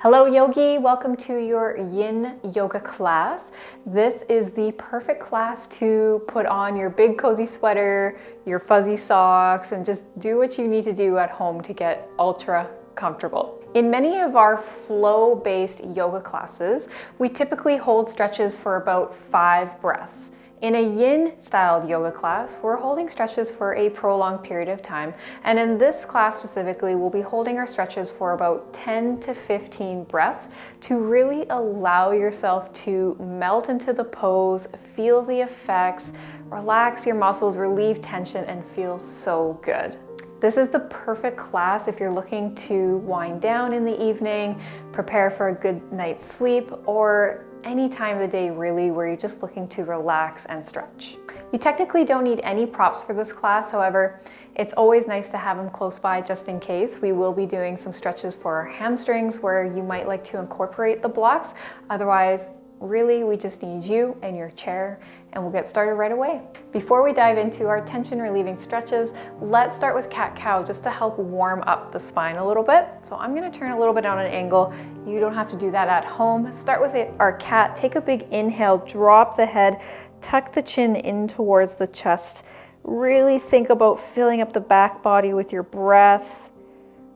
Hello Yogi, welcome to your Yin Yoga class. This is the perfect class to put on your big cozy sweater, your fuzzy socks, and just do what you need to do at home to get ultra comfortable. In many of our flow-based yoga classes, we typically hold stretches for about 5 breaths. In a yin-styled yoga class, we're holding stretches for a prolonged period of time. And in this class specifically, we'll be holding our stretches for about 10 to 15 breaths to really allow yourself to melt into the pose, feel the effects, relax your muscles, relieve tension, and feel so good. This is the perfect class if you're looking to wind down in the evening, prepare for a good night's sleep, or any time of the day really where you're just looking to relax and stretch. You technically don't need any props for this class, however, it's always nice to have them close by just in case. We will be doing some stretches for our hamstrings where you might like to incorporate the blocks. Otherwise, really, we just need you and your chair, and we'll get started right away. Before we dive into our tension relieving stretches, let's start with cat-cow just to help warm up the spine a little bit. So I'm gonna turn a little bit on an angle. You don't have to do that at home. Start with our cat. Take a big inhale, drop the head, tuck the chin in towards the chest. Really think about filling up the back body with your breath,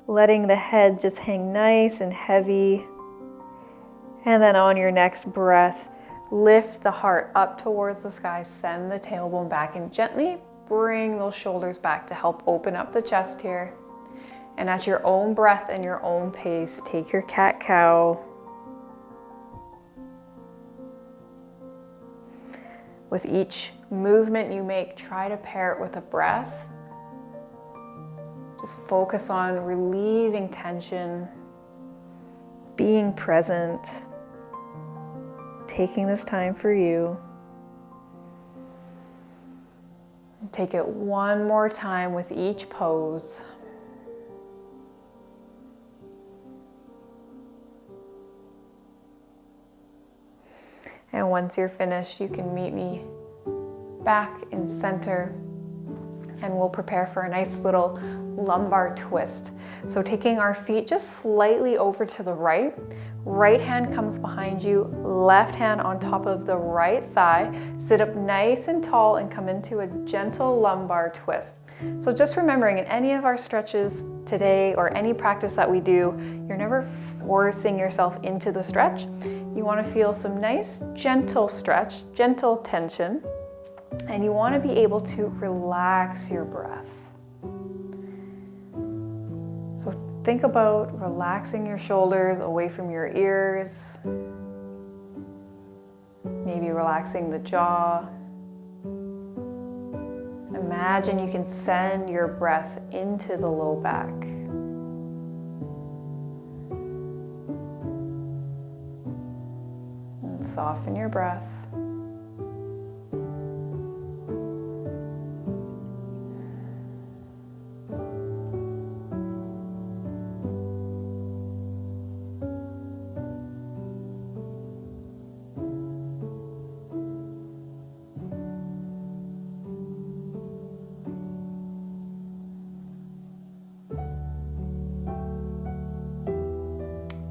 letting the head just hang nice and heavy. And then on your next breath, lift the heart up towards the sky, send the tailbone back, and gently bring those shoulders back to help open up the chest here. And at your own breath and your own pace, take your cat-cow. With each movement you make, try to pair it with a breath. Just focus on relieving tension, being present, taking this time for you. Take it one more time with each pose. And once you're finished, you can meet me back in center, and we'll prepare for a nice little lumbar twist. So taking our feet just slightly over to the right, right hand comes behind you, left hand on top of the right thigh, sit up nice and tall and come into a gentle lumbar twist. So just remembering in any of our stretches today or any practice that we do, you're never forcing yourself into the stretch. You want to feel some nice gentle stretch, gentle tension, and you want to be able to relax your breath. So think about relaxing your shoulders away from your ears, maybe relaxing the jaw. Imagine you can send your breath into the low back. And soften your breath.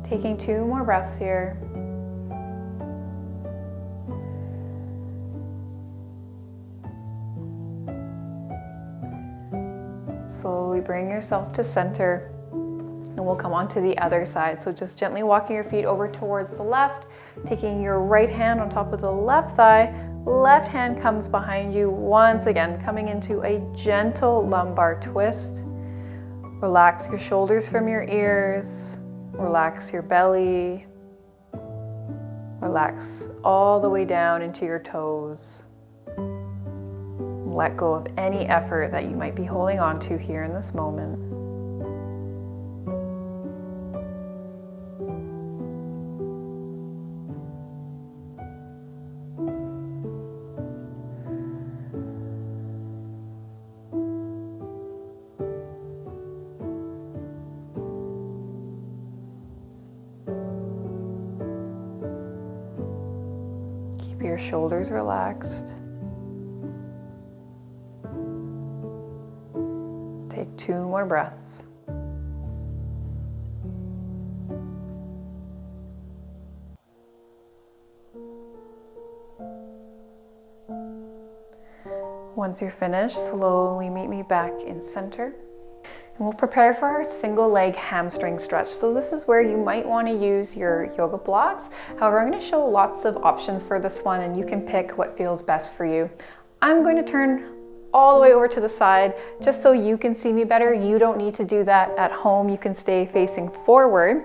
Taking 2 more breaths here. Slowly bring yourself to center, and we'll come on to the other side. So just gently walking your feet over towards the left, taking your right hand on top of the left thigh, left hand comes behind you. Once again, coming into a gentle lumbar twist. Relax your shoulders from your ears. Relax your belly. Relax all the way down into your toes. Let go of any effort that you might be holding on to here in this moment. Keep your shoulders relaxed. Take 2 more breaths. Once you're finished, slowly meet me back in center. And we'll prepare for our single leg hamstring stretch. So this is where you might want to use your yoga blocks. However, I'm going to show lots of options for this one and you can pick what feels best for you. I'm going to turn all the way over to the side just so you can see me better. You don't need to do that at home. You can stay facing forward.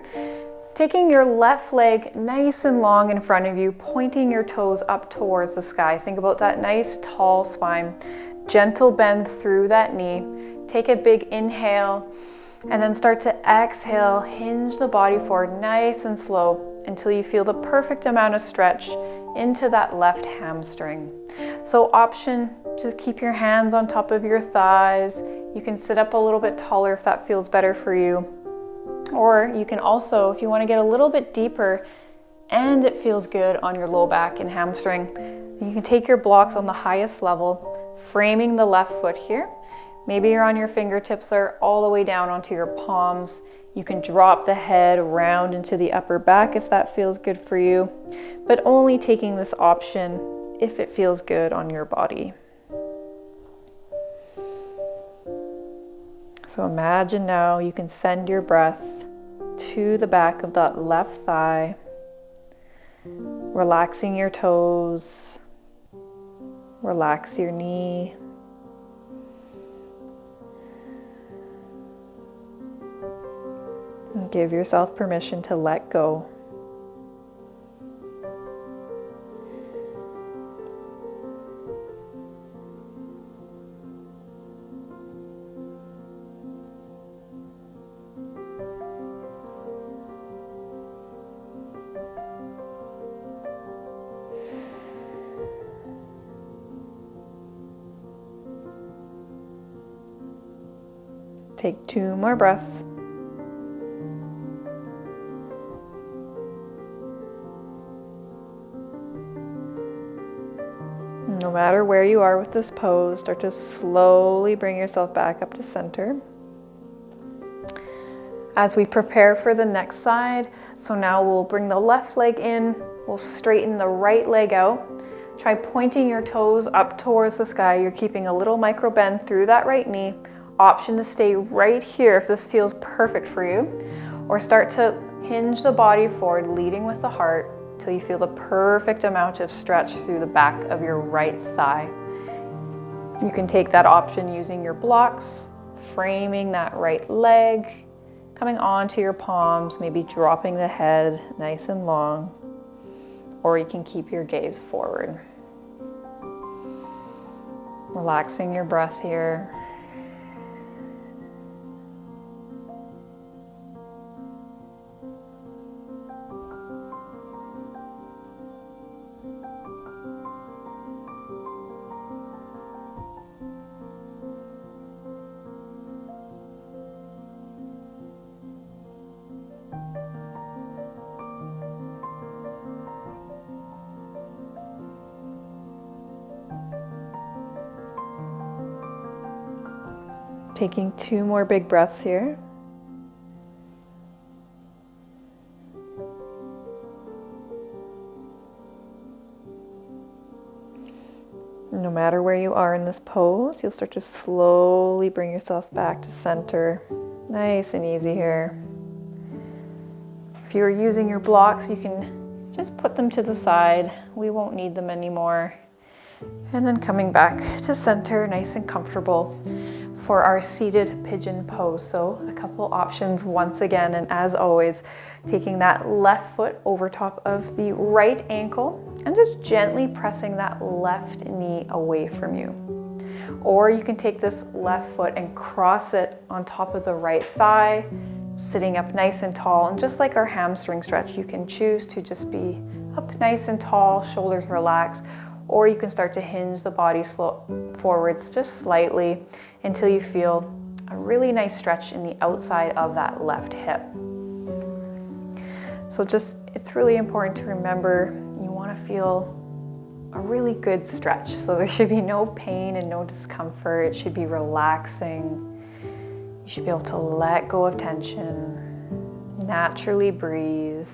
Taking your left leg nice and long in front of you, pointing your toes up towards the sky. Think about that nice tall spine. Gentle bend through that knee. Take a big inhale and then start to exhale. Hinge the body forward nice and slow until you feel the perfect amount of stretch into that left hamstring. So option, just keep your hands on top of your thighs. You can sit up a little bit taller if that feels better for you. Or you can also, if you want to get a little bit deeper and it feels good on your low back and hamstring, you can take your blocks on the highest level, framing the left foot here. Maybe you're on your fingertips or all the way down onto your palms. You can drop the head round into the upper back if that feels good for you, but only taking this option if it feels good on your body. So imagine now you can send your breath to the back of that left thigh, relaxing your toes, relax your knee. And give yourself permission to let go. Take 2 more breaths. No matter where you are with this pose, start to slowly bring yourself back up to center. As we prepare for the next side, so now we'll bring the left leg in, we'll straighten the right leg out. Try pointing your toes up towards the sky. You're keeping a little micro bend through that right knee. Option to stay right here if this feels perfect for you, or start to hinge the body forward, leading with the heart till you feel the perfect amount of stretch through the back of your right thigh. You can take that option using your blocks, framing that right leg, coming onto your palms, maybe dropping the head nice and long, or you can keep your gaze forward. Relaxing your breath here. Taking 2 more big breaths here. No matter where you are in this pose, you'll start to slowly bring yourself back to center. Nice and easy here. If you're using your blocks, you can just put them to the side. We won't need them anymore. And then coming back to center, nice and comfortable for our seated pigeon pose. So a couple options once again, and as always, taking that left foot over top of the right ankle and just gently pressing that left knee away from you. Or you can take this left foot and cross it on top of the right thigh, sitting up nice and tall. And just like our hamstring stretch, you can choose to just be up nice and tall, shoulders relaxed, or you can start to hinge the body forwards just slightly until you feel a really nice stretch in the outside of that left hip. So it's really important to remember you want to feel a really good stretch. So there should be no pain and no discomfort. It should be relaxing. You should be able to let go of tension, naturally breathe.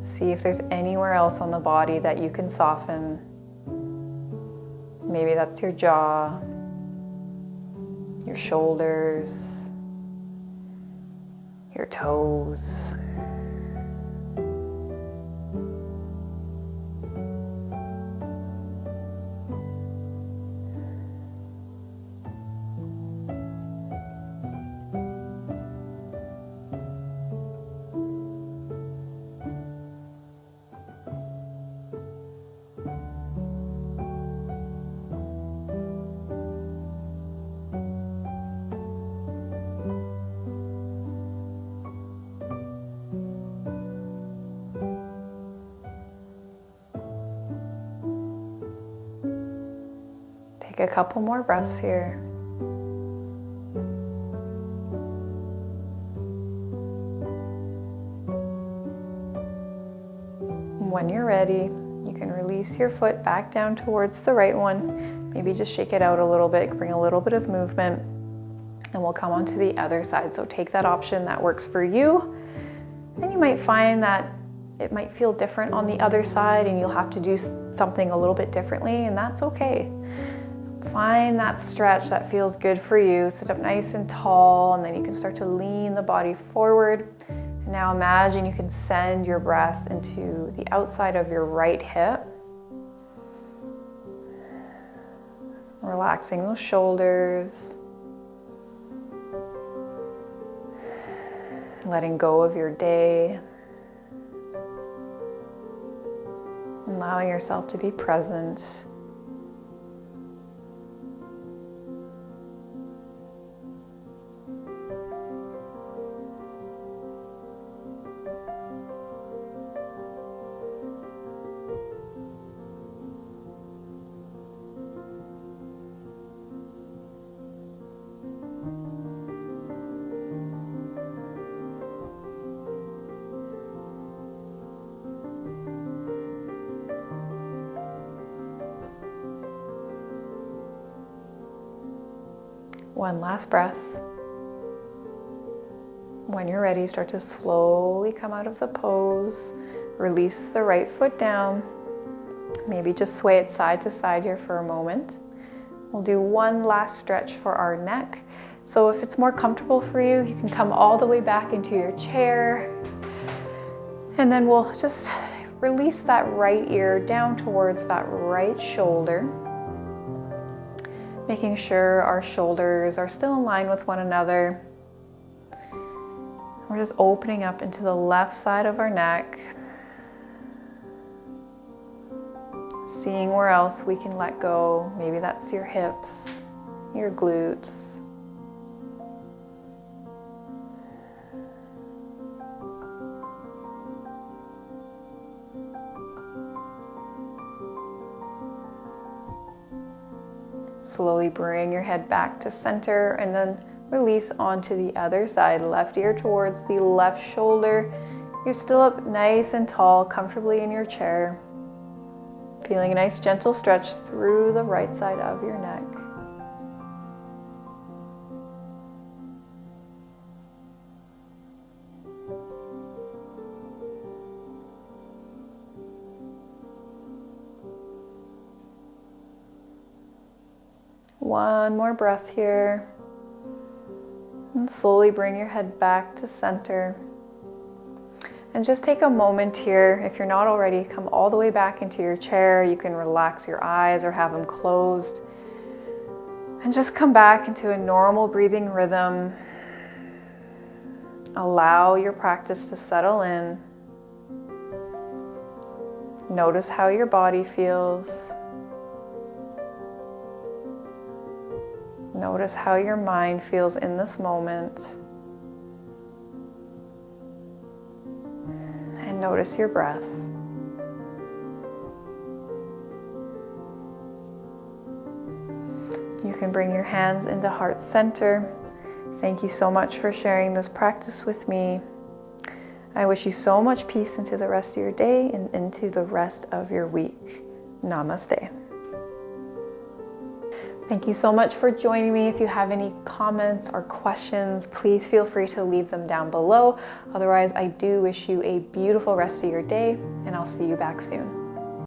See if there's anywhere else on the body that you can soften. Maybe that's your jaw, your shoulders, your toes. Take a couple more breaths here. When you're ready, you can release your foot back down towards the right one. Maybe just shake it out a little bit, bring a little bit of movement, and we'll come on to the other side. So take that option that works for you. And you might find that it might feel different on the other side and you'll have to do something a little bit differently, and that's okay. Find that stretch that feels good for you. Sit up nice and tall, and then you can start to lean the body forward. And now imagine you can send your breath into the outside of your right hip. Relaxing those shoulders. Letting go of your day. Allowing yourself to be present. One last breath. When you're ready, start to slowly come out of the pose. Release the right foot down. Maybe just sway it side to side here for a moment. We'll do one last stretch for our neck. So if it's more comfortable for you, you can come all the way back into your chair. And then we'll just release that right ear down towards that right shoulder. Making sure our shoulders are still in line with one another. We're just opening up into the left side of our neck. Seeing where else we can let go. Maybe that's your hips, your glutes. Slowly bring your head back to center and then release onto the other side. Left ear towards the left shoulder. You're still up nice and tall, comfortably in your chair. Feeling a nice gentle stretch through the right side of your neck. One more breath here. And slowly bring your head back to center. And just take a moment here. If you're not already, come all the way back into your chair. You can relax your eyes or have them closed. And just come back into a normal breathing rhythm. Allow your practice to settle in. Notice how your body feels. Notice how your mind feels in this moment. And notice your breath. You can bring your hands into heart center. Thank you so much for sharing this practice with me. I wish you so much peace into the rest of your day and into the rest of your week. Namaste. Thank you so much for joining me. If you have any comments or questions, please feel free to leave them down below. Otherwise, I do wish you a beautiful rest of your day, and I'll see you back soon.